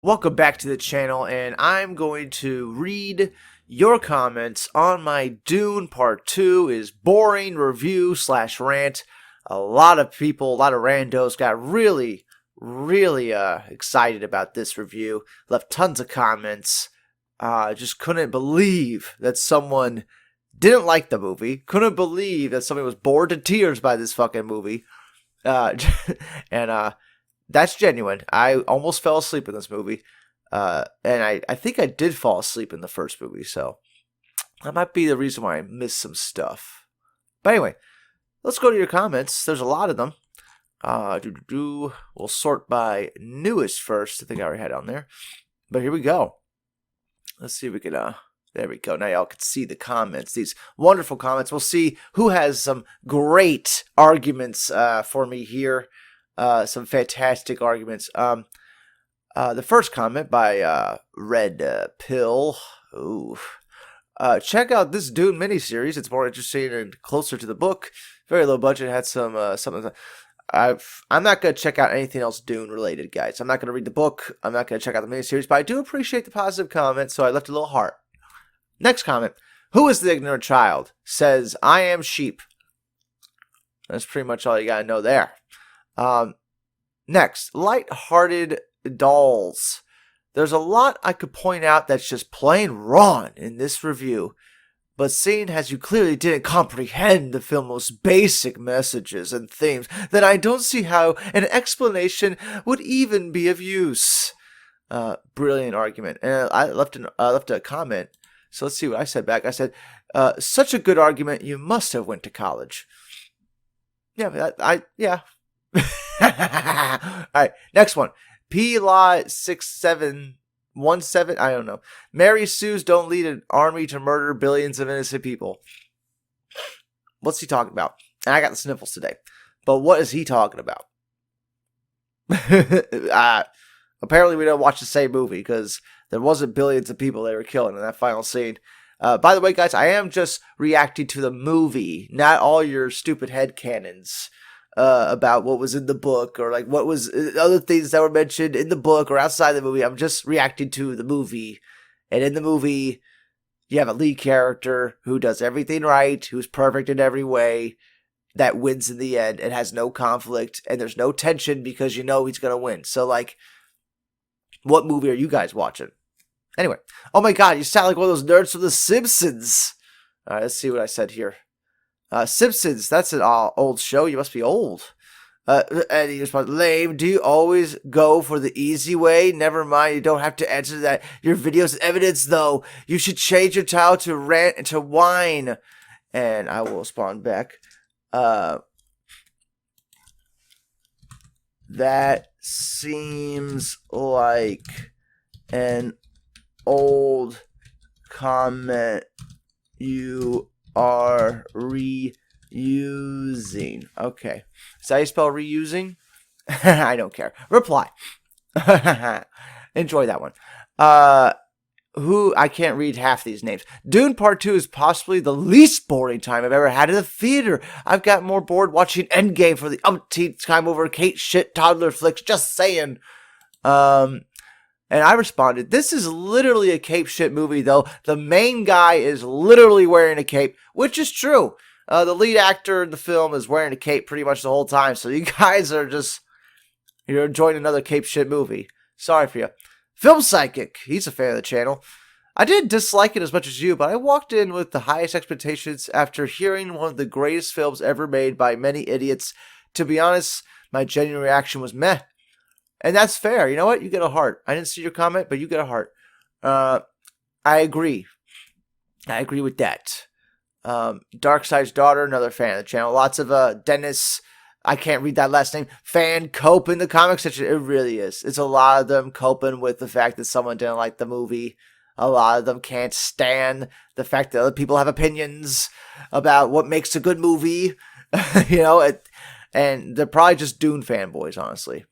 Welcome back to the channel, and I'm going to read your comments on my Dune Part 2 is boring review slash rant. A lot of people, a lot of randos got really excited about this review. Left tons of comments. Just couldn't believe that someone didn't like the movie. Couldn't believe that somebody was bored to tears by this fucking movie. Uh, and that's genuine. I almost fell asleep in this movie. And I think I did fall asleep in the first movie, so that might be the reason why I missed some stuff. But anyway, let's go to your comments. There's a lot of them. We'll sort by newest first. I think I already had it on there. But here we go. Let's see if we can, there we go. Now y'all can see the comments. These wonderful comments. We'll see who has some great arguments for me here. Some fantastic arguments. The first comment by Red Pill. Ooh. Check out this Dune miniseries. It's more interesting and closer to the book. Very low budget. Had some something. I'm not gonna check out anything else Dune related, guys. I'm not gonna read the book. I'm not gonna check out the miniseries. But I do appreciate the positive comment, so I left a little heart. Next comment. Who is the ignorant child? Says I am sheep. That's pretty much all you gotta know there. Next, light-hearted dolls. There's a lot I could point out that's just plain wrong in this review, but seeing as you clearly didn't comprehend the film's most basic messages and themes, then I don't see how an explanation would even be of use. Brilliant argument. And I left a comment, so let's see what I said back. I said, such a good argument, you must have went to college. Yeah, yeah. Alright, next one. P-Law6717, I don't know. Mary Sue's don't lead an army to murder billions of innocent people. What's he talking about? And I got the sniffles today. But what is he talking about? Apparently we don't watch the same movie, because there wasn't billions of people they were killing in that final scene. By the way, guys, I am just reacting to the movie, not all your stupid headcanons. About what was in the book, or like what was other things that were mentioned in the book or outside the movie. I'm just reacting to the movie. And in the movie, you have a lead character who does everything right, who's perfect in every way, that wins in the end and has no conflict, and there's no tension because you know he's going to win. So, like, what movie are you guys watching? Anyway, oh my god, you sound like one of those nerds from The Simpsons. All right, let's see what I said here. Simpsons, that's an old show. You must be old. And he responds, lame, do you always go for the easy way? Never mind, you don't have to answer that. Your video's evidence, though. You should change your title to rant and to whine. And I will respond back. That seems like an old comment you are reusing. Okay. Is that how you spell reusing? I don't care. Reply. Enjoy that one. Who I can't read half these names. Dune Part 2 is possibly the least boring time I've ever had in the theater. I've got more bored watching Endgame for the umpteenth time over Kate shit toddler flicks. Just saying. And I responded, this is literally a cape shit movie, though. The main guy is literally wearing a cape, which is true. The lead actor in the film is wearing a cape pretty much the whole time. So you guys are just, you're enjoying another cape shit movie. Sorry for you. Film Psychic. He's a fan of the channel. I didn't dislike it as much as you, but I walked in with the highest expectations after hearing one of the greatest films ever made by many idiots. To be honest, my genuine reaction was meh. And that's fair. You know what? You get a heart. I didn't see your comment, but you get a heart. I agree. I agree with that. Darkseid's daughter, another fan of the channel. Lots of Dennis, I can't read that last name, fan cope in the comment section. It really is. It's a lot of them coping with the fact that someone didn't like the movie. A lot of them can't stand the fact that other people have opinions about what makes a good movie. You know, and they're probably just Dune fanboys, honestly.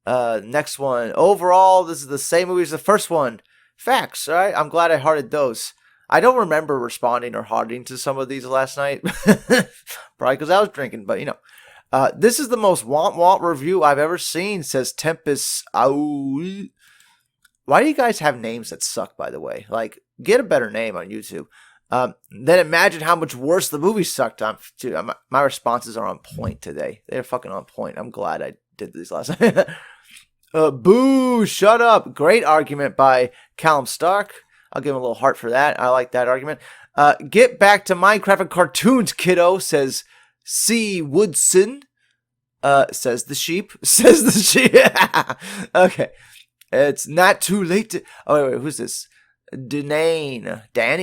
Next one. Overall, this is the same movie as the first one. Facts, alright? I'm glad I hearted those. I don't remember responding or hearting to some of these last night. Probably because I was drinking, but you know. This is the most want review I've ever seen, says Tempest. Ow. Why do you guys have names that suck, by the way? Like, get a better name on YouTube. Then imagine how much worse the movie sucked. Dude, my responses are on point today. They're fucking on point. I'm glad I did these last time. Boo, shut up. Great argument by Callum Stark. I'll give him a little heart for that. I like that argument. Get back to Minecraft and cartoons, kiddo, says C. Woodson. Says the sheep. Says the sheep. Okay. It's not too late to... Oh, wait, who's this? Danny.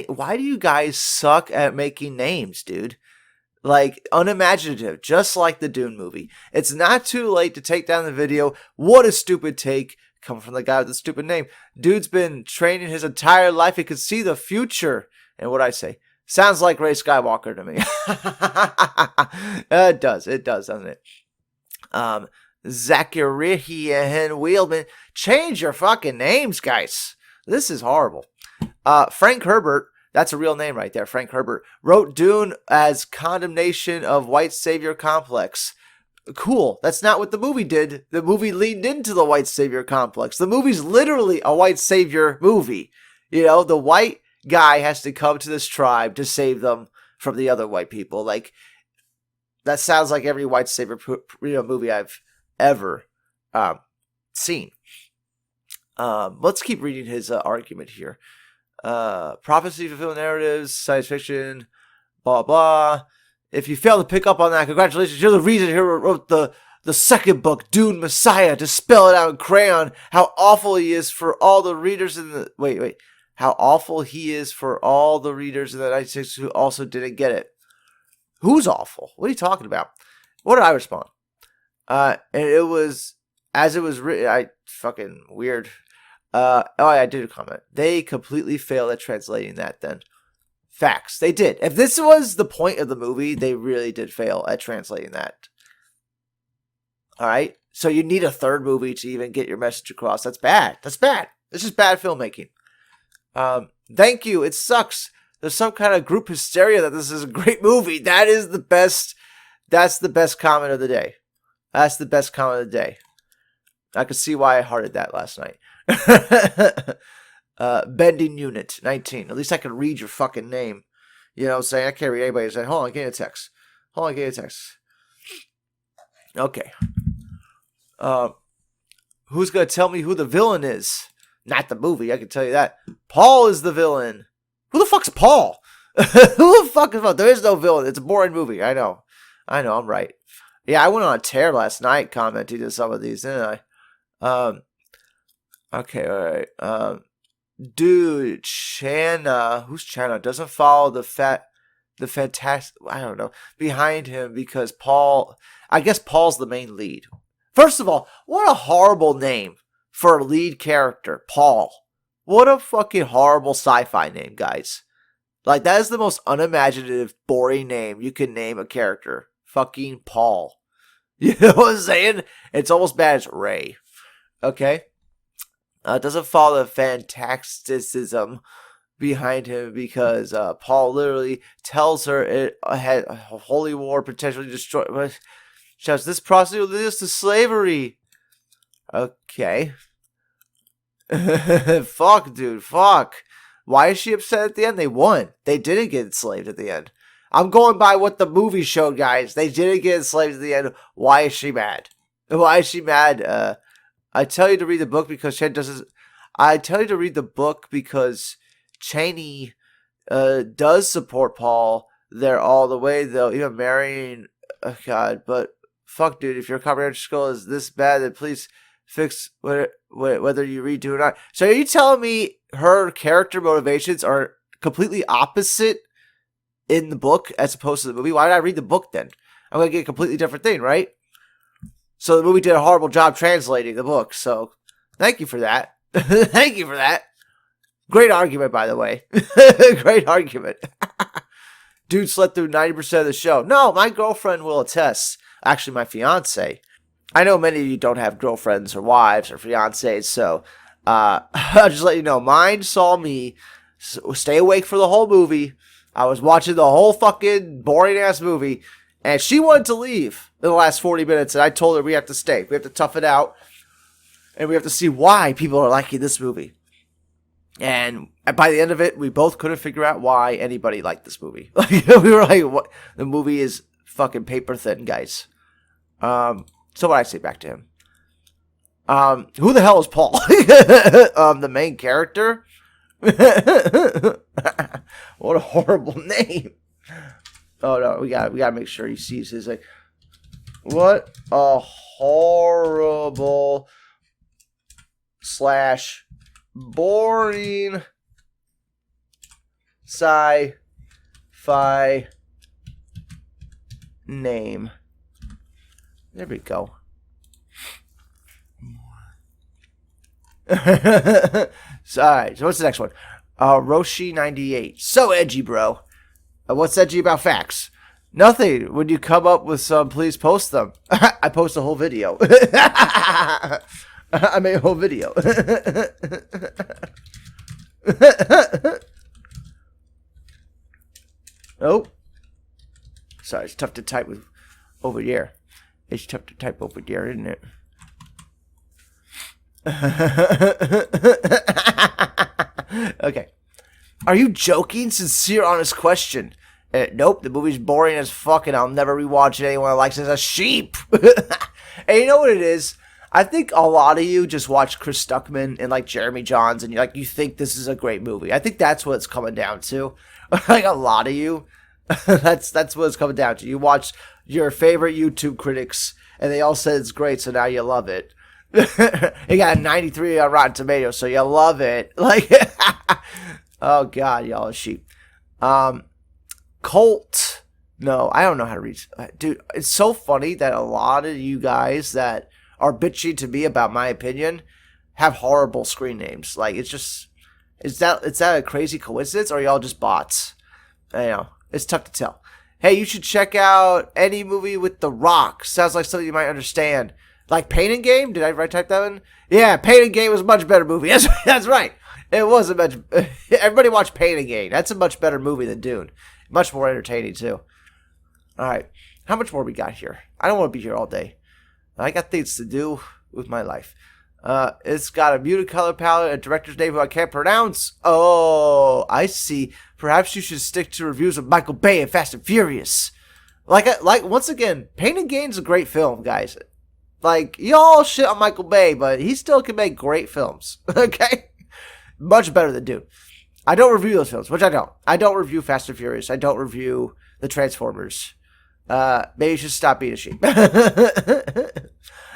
Why do you guys suck at making names, dude? Like, unimaginative, just like the Dune movie. It's not too late to take down the video. What a stupid take. Coming from the guy with the stupid name. Dude's been training his entire life. He could see the future. And what I say? Sounds like Ray Skywalker to me. It does, doesn't it? Zachariah Wheelman. Change your fucking names, guys. This is horrible. Frank Herbert, that's a real name right there, Frank Herbert, wrote Dune as condemnation of white savior complex. Cool. That's not what the movie did. The movie leaned into the white savior complex. The movie's literally a white savior movie. You know, the white guy has to come to this tribe to save them from the other white people. Like, that sounds like every white savior movie I've ever seen. Let's keep reading his argument here. Prophecy, fulfilled narratives, science fiction, blah, blah. If you fail to pick up on that, congratulations. You're the reason he wrote the second book, Dune Messiah, to spell it out in crayon how awful he is for all the readers in the... Wait. How awful he is for all the readers in the 96 who also didn't get it. Who's awful? What are you talking about? What did I respond? And it was... As it was written... Fucking weird... I did a comment. They completely failed at translating that then. Facts. They did. If this was the point of the movie, they really did fail at translating that. Alright? So you need a third movie to even get your message across. That's bad. That's bad. This is bad filmmaking. Thank you. It sucks. There's some kind of group hysteria that this is a great movie. That is the best. That's the best comment of the day. That's the best comment of the day. I could see why I hearted that last night. Bending Unit 19. At least I can read your fucking name. You know what I'm saying? I can't read anybody saying, hold on, give me a text. Okay. Who's gonna tell me who the villain is? Not the movie, I can tell you that. Paul is the villain. Who the fuck's Paul? Who the fuck is Paul? There is no villain. It's a boring movie. I know, I'm right. Yeah, I went on a tear last night commenting to some of these, didn't I? Okay, alright. Dude, Shanna. Who's Shanna? Doesn't follow the fantastic, I don't know, behind him because Paul, I guess Paul's the main lead. First of all, what a horrible name for a lead character, Paul. What a fucking horrible sci-fi name, guys. Like, that is the most unimaginative, boring name you can name a character. Fucking Paul. You know what I'm saying? It's almost bad as Ray. Okay? Doesn't follow the fantasticism behind him because Paul literally tells her it had a holy war potentially destroyed. Shouts, this process will lead us to slavery. Okay. Fuck, dude. Fuck. Why is she upset at the end? They won. They didn't get enslaved at the end. I'm going by what the movie showed, guys. They didn't get enslaved at the end. Why is she mad? Why is she mad? I tell you to read the book because Cheney doesn't. I tell you to read the book because Cheney does support Paul there all the way, though. Even marrying, oh God, but fuck, dude. If your comprehension skill is this bad, then please fix whether you read Dune or not. So are you telling me her character motivations are completely opposite in the book as opposed to the movie? Why did I read the book then? I'm gonna get a completely different thing, right? So the movie did a horrible job translating the book. So thank you for that. Thank you for that. Great argument, by the way. Great argument. Dude slept through 90% of the show. No, my girlfriend will attest. Actually, my fiance. I know many of you don't have girlfriends or wives or fiancés, so I'll just let you know. Mine saw me stay awake for the whole movie. I was watching the whole fucking boring-ass movie, and she wanted to leave. in the last 40 minutes, and I told her we have to stay. We have to tough it out, and we have to see why people are liking this movie. And by the end of it, we both couldn't figure out why anybody liked this movie. We were like, "What? The movie is fucking paper thin, guys." So what I say back to him? Who the hell is Paul? The main character. What a horrible name. Oh no, we gotta make sure he sees his like. What a horrible / boring sci-fi name. There we go. So, all right, so what's the next one? Roshi98. So edgy, bro. What's edgy about facts? Nothing. When you come up with some, please post them. I post a whole video. I made a whole video. Oh. Sorry, it's tough to type with over here. It's tough to type over here, isn't it? Okay. Are you joking? Sincere, honest question. Nope, the movie's boring as fuck and I'll never rewatch it. Anyone that likes it is a sheep. And you know what it is? I think a lot of you just watch Chris Stuckman and like Jeremy Johns and you think this is a great movie. I think that's what it's coming down to. Like a lot of you. That's what it's coming down to. You watch your favorite YouTube critics and they all said it's great, so now you love it. You got a 93 on Rotten Tomatoes, so you love it. Like, oh god, y'all are sheep. Colt. No, I don't know how to read. Dude, it's so funny that a lot of you guys that are bitchy to me about my opinion have horrible screen names. Like, it's just, is that a crazy coincidence, or are y'all just bots? I know, it's tough to tell. Hey, you should check out any movie with The Rock. Sounds like something you might understand. Like Pain and Game? Did I type that in? Yeah, Pain and Game was a much better movie. That's right. It was a much... Everybody watch Pain and Game. That's a much better movie than Dune. Much more entertaining, too. All right. How much more we got here? I don't want to be here all day. I got things to do with my life. It's got a muted color palette, a director's name who I can't pronounce. Oh, I see. Perhaps you should stick to reviews of Michael Bay and Fast and Furious. Like once again, Pain and Game's a great film, guys. Like, y'all shit on Michael Bay, but he still can make great films. Okay? Much better than Dune. I don't review those films, which I don't. I don't review Fast and Furious. I don't review the Transformers. Maybe you should stop being a sheep.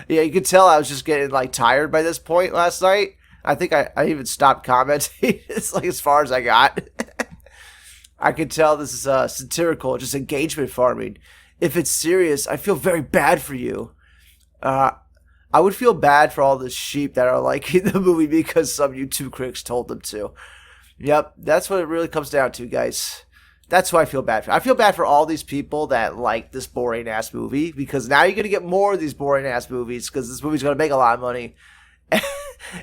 Yeah, you could tell I was just getting, like, tired by this point last night. I think I even stopped commenting. It's like as far as I got. I could tell this is satirical, just engagement farming. If it's serious, I feel very bad for you. I would feel bad for all the sheep that are liking the movie because some YouTube critics told them to. Yep, that's what it really comes down to, guys. That's who I feel bad for. I feel bad for all these people that like this boring-ass movie because now you're going to get more of these boring-ass movies because this movie's going to make a lot of money.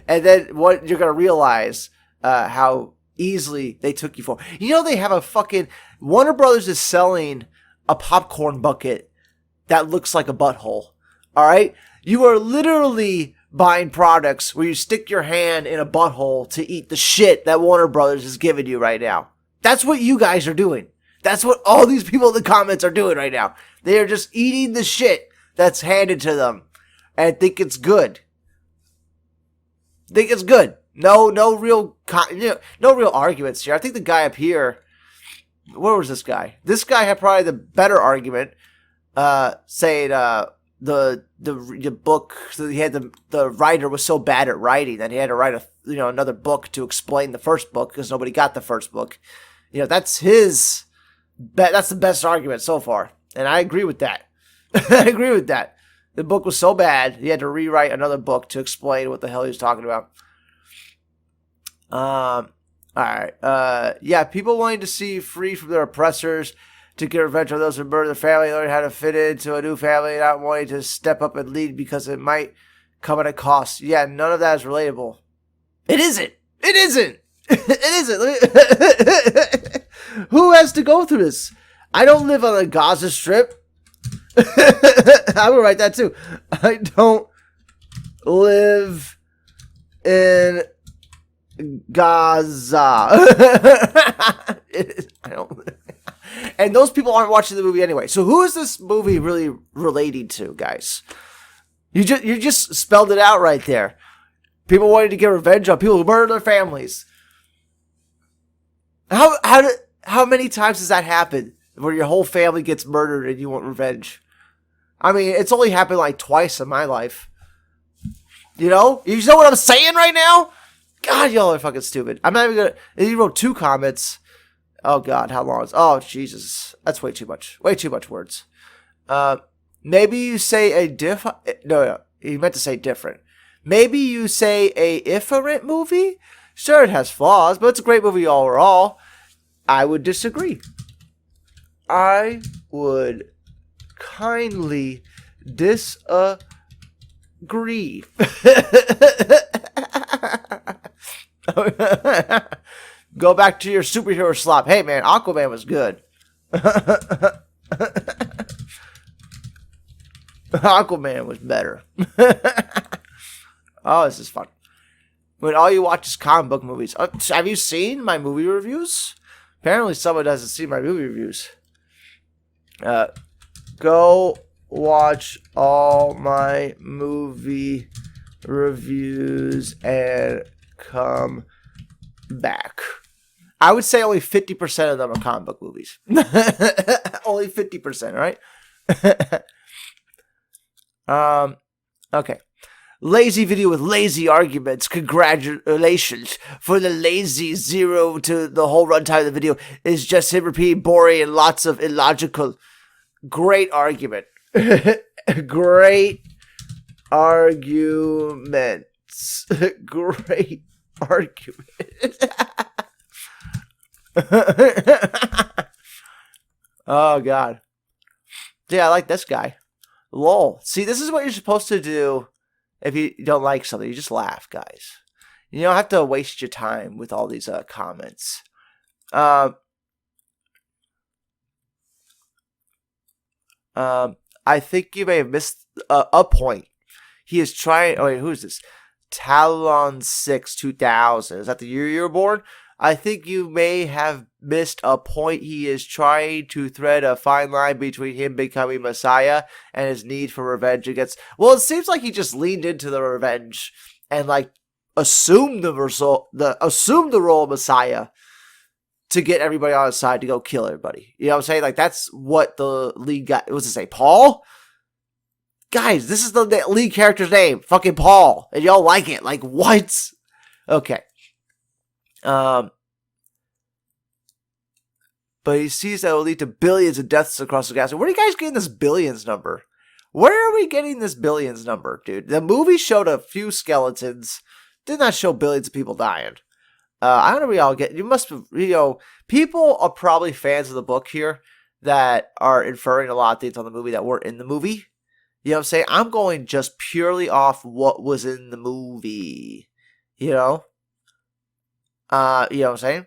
And then what you're going to realize how easily they took you for. You know, they have a fucking... Warner Brothers is selling a popcorn bucket that looks like a butthole. All right? You are literally buying products where you stick your hand in a butthole to eat the shit that Warner Brothers is giving you right now. That's what you guys are doing. That's what all these people in the comments are doing right now. They are just eating the shit that's handed to them and think it's good. Think it's good. No real arguments here. I think the guy up here, where was this guy? This guy had probably the better argument, saying the book. So he had the writer was so bad at writing that he had to write another book to explain the first book because nobody got the first book. That's his. That's the best argument so far, and I agree with that. I agree with that. The book was so bad he had to rewrite another book to explain what the hell he was talking about. All right. Yeah, people wanting to see free from their oppressors, to get revenge on those who murder their family, learn how to fit into a new family, not wanting to step up and lead because it might come at a cost. Yeah, none of that is relatable. It isn't. It isn't. It isn't. Who has to go through this? I don't live on the Gaza Strip. I would write that too. I don't live in Gaza. I don't. And those people aren't watching the movie anyway. So who is this movie really relating to, guys? You just spelled it out right there. People wanting to get revenge on people who murder their families. How many times does that happen where your whole family gets murdered and you want revenge? I mean, it's only happened like twice in my life. You know what I'm saying right now? God, y'all are fucking stupid. I'm not even gonna. You wrote 2 comments. Oh God, how long is? Oh Jesus, that's way too much. Way too much words. Maybe you say a No, he meant to say different. Maybe you say a different movie. Sure, it has flaws, but it's a great movie overall. I would disagree. I would kindly disagree. Go back to your superhero slop. Hey man, Aquaman was good. Aquaman was better. Oh, this is fun. When all you watch is comic book movies. Have you seen my movie reviews? Apparently someone doesn't see my movie reviews. Go watch all my movie reviews and come back. I would say only 50% of them are comic book movies. Only 50%, right? Okay. Lazy video with lazy arguments. Congratulations. For the lazy 0 to the whole runtime of the video is just him repeating boring and lots of illogical. Great argument. Great arguments. Great argument. Oh God. Yeah, I like this guy. Lol. See, this is what you're supposed to do if you don't like something. You just laugh, guys. You don't have to waste your time with all these comments. I think you may have missed a point. He is trying. Oh wait, who is this? Talon 6 2000. Is that the year you were born? I think you may have missed a point. He is trying to thread a fine line between him becoming Messiah and his need for revenge against. Well, it seems like he just leaned into the revenge and like assumed the role of Messiah to get everybody on his side to go kill everybody. You know what I'm saying? Like that's what the lead guy. What's it say? Paul? Guys, this is the lead character's name. Fucking Paul. And y'all like it. Like what? Okay. But he sees that it will lead to billions of deaths across the galaxy. Where are you guys getting this billions number? Where are we getting this billions number, dude? The movie showed a few skeletons. Did not show billions of people dying. I don't know where y'all get. You must, people are probably fans of the book here that are inferring a lot of things on the movie that weren't in the movie. You know what I'm saying? I'm going just purely off what was in the movie. You know? You know what I'm saying?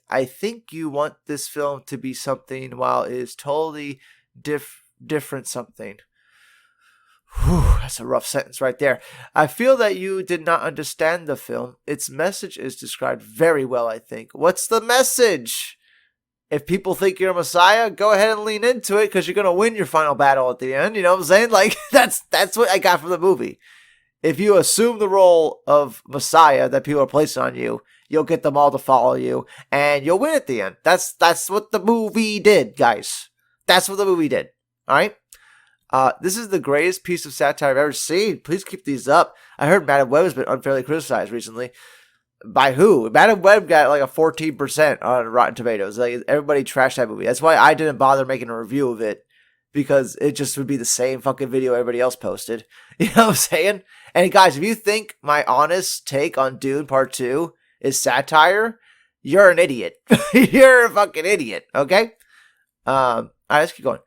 I think you want this film to be something while it is totally different something. Whew, that's a rough sentence right there. I feel that you did not understand the film. Its message is described very well, I think. What's the message? If people think you're a Messiah, go ahead and lean into it because you're going to win your final battle at the end. You know what I'm saying? Like, that's what I got from the movie. If you assume the role of Messiah that people are placing on you, you'll get them all to follow you, and you'll win at the end. That's what the movie did, guys. That's what the movie did. All right? This is the greatest piece of satire I've ever seen. Please keep these up. I heard Madam Web has been unfairly criticized recently. By who? Madam Web got like a 14% on Rotten Tomatoes. Like everybody trashed that movie. That's why I didn't bother making a review of it, because it just would be the same fucking video everybody else posted. You know what I'm saying? And guys, if you think my honest take on Dune Part 2 is satire, you're an idiot. You're a fucking idiot, okay? Alright, let's keep going.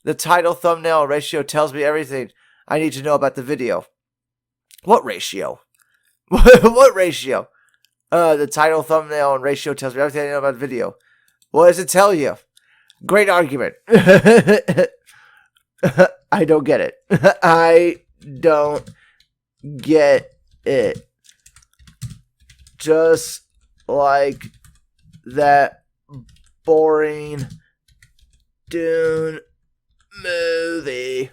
The title, thumbnail, ratio tells me everything I need to know about the video. What ratio? What ratio? The title, thumbnail, and ratio tells me everything I know about the video. What does it tell you? Great argument. I don't get it. I don't get it. Just like that boring Dune movie.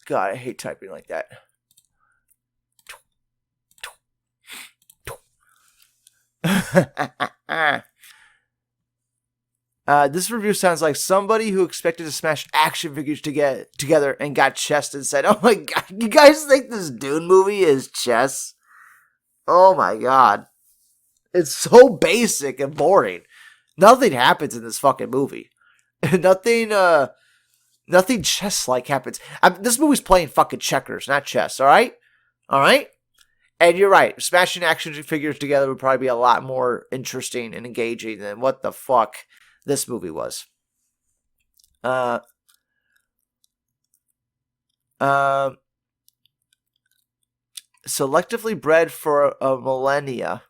God, I hate typing like that. This review sounds like somebody who expected to smash action figures together and got chess and said, "Oh my god, you guys think this Dune movie is chess? Oh my god. It's so basic and boring. Nothing happens in this fucking movie. Nothing chess-like happens. This movie's playing fucking checkers, not chess, alright? Alright? And you're right, smashing action figures together would probably be a lot more interesting and engaging than what the fuck this movie was. Selectively bred for a millennia.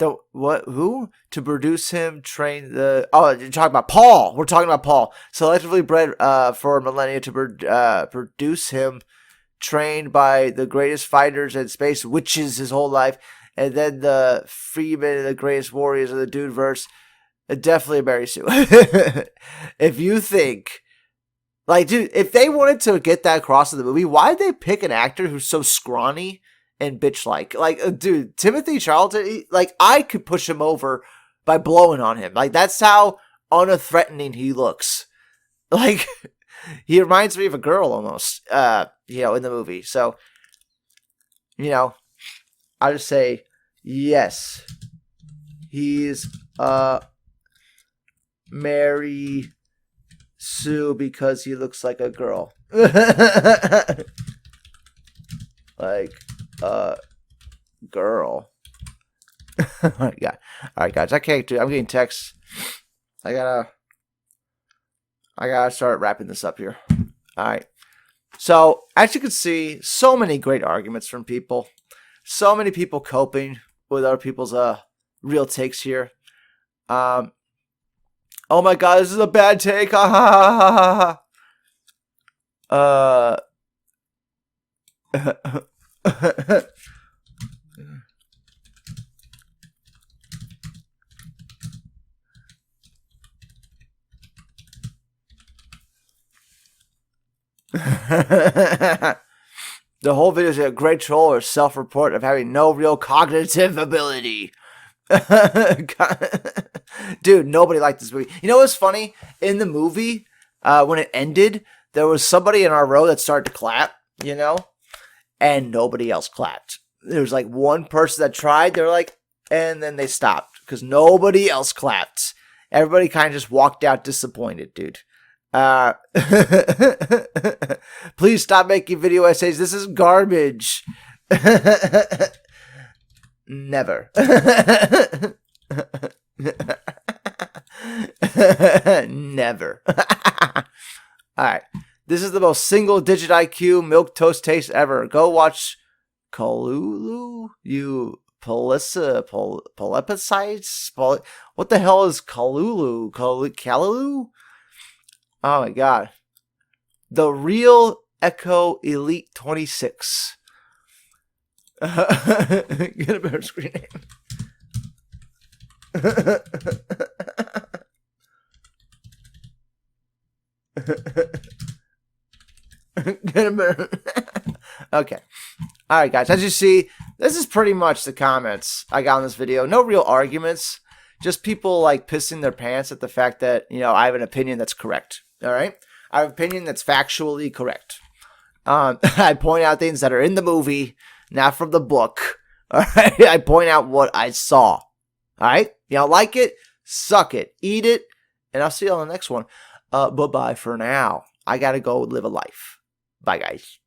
Who? To produce him, train the... Oh, you're talking about Paul. We're talking about Paul. Selectively bred for a millennia to produce him, trained by the greatest fighters in space, witches his whole life, and then the freemen and the greatest warriors of the Duneverse. Definitely Mary Sue. If you think... Like, dude, if they wanted to get that across in the movie, why did they pick an actor who's so scrawny and bitch-like? Like, dude, Timothy Charlton, I could push him over by blowing on him. Like, that's how unthreatening he looks. Like, he reminds me of a girl almost, in the movie. So, I just say, yes, he's Mary Sue because he looks like a girl. Like a girl. Oh my god. Alright guys, I can't do it. I'm getting texts. I gotta start wrapping this up here. Alright. So, as you can see, so many great arguments from people. So many people coping with other people's real takes here. Oh my god, this is a bad take. Ha ha ha ha. The whole video is a great troll or self-report of having no real cognitive ability. Dude, nobody liked this movie. You know what's funny? In the movie, when it ended, there was somebody in our row that started to clap, and nobody else clapped. There was like one person that tried, they're like, and then they stopped because nobody else clapped. Everybody kind of just walked out disappointed, dude. Please stop making video essays. This is garbage. Never. Never. Alright. This is the most single-digit IQ milquetoast taste ever. Go watch Kalulu, you polypicites? What the hell is Kalulu? Kalulu? Oh my god. The Real Echo Elite 26. Get a better screen name. Get a better. Okay. Alright guys, as you see, this is pretty much the comments I got on this video. No real arguments. Just people pissing their pants at the fact that, I have an opinion that's correct. Alright? I have an opinion that's factually correct. I point out things that are in the movie, not from the book. Alright? I point out what I saw. Alright? You don't like it? Suck it. Eat it. And I'll see you on the next one. Bye-bye for now. I gotta go live a life. Bye, guys.